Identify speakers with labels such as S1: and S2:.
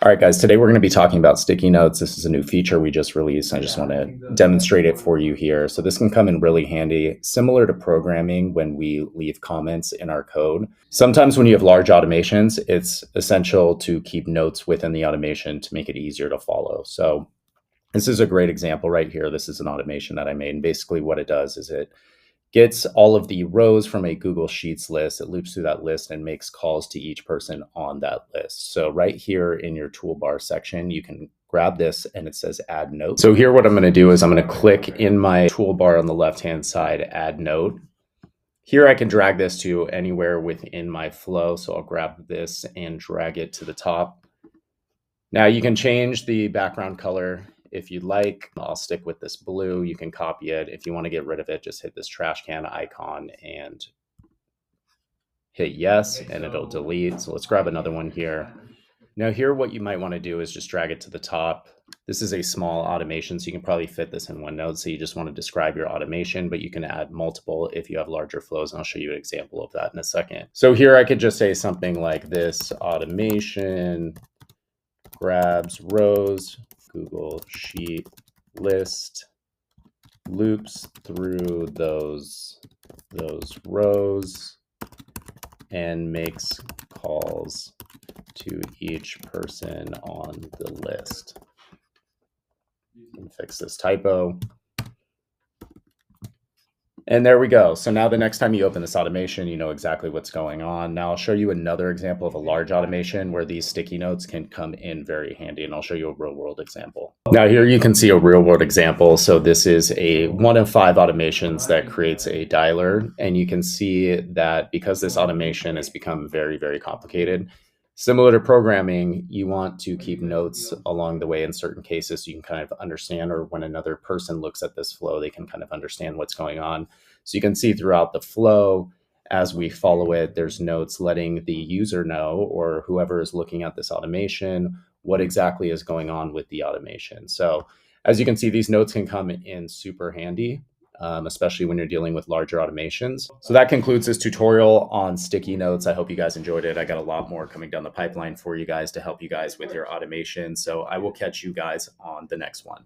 S1: All right, guys, today we're going to be talking about sticky notes. This is a new feature we just released. I just want to demonstrate it for you here. So this can come in really handy, similar to programming when we leave comments in our code. Sometimes when you have large automations, it's essential to keep notes within the automation to make it easier to follow. So this is a great example right here. This is an automation that I made. And basically what it does is it gets all of the rows from a Google Sheets list. It loops through that list and makes calls to each person on that list. So right here in your toolbar section, you can grab this and it says add note. So here what I'm going to do is I'm going to click in my toolbar on the left-hand side, add note. Here I can drag this to anywhere within my flow. So I'll grab this and drag it to the top. Now you can change the background color if you'd like. I'll stick with this blue. You can copy it. If you want to get rid of it, just hit this trash can icon and hit yes, and it'll delete. So let's grab another one here. Now here, what you might want to do is just drag it to the top. This is a small automation, so you can probably fit this in one note. So you just want to describe your automation, but you can add multiple if you have larger flows. And I'll show you an example of that in a second. So here I could just say something like this: automation grabs rows, Google Sheet list, loops through those rows, and makes calls to each person on the list. And fix this typo. And there we go. So now the next time you open this automation, you know exactly what's going on. Now I'll show you another example of a large automation where these sticky notes can come in very handy, and I'll show you a real world example. Now here you can see a real world example. So this is a 1 of 5 automations that creates a dialer. And you can see that because this automation has become very, very complicated, similar to programming, you want to keep notes along the way in certain cases so you can kind of understand, or when another person looks at this flow, they can kind of understand what's going on. So you can see throughout the flow, as we follow it, there's notes letting the user know, or whoever is looking at this automation, what exactly is going on with the automation. So as you can see, these notes can come in super handy, especially when you're dealing with larger automations. So that concludes this tutorial on sticky notes. I hope you guys enjoyed it. I got a lot more coming down the pipeline for you guys to help you guys with your automation. So I will catch you guys on the next one.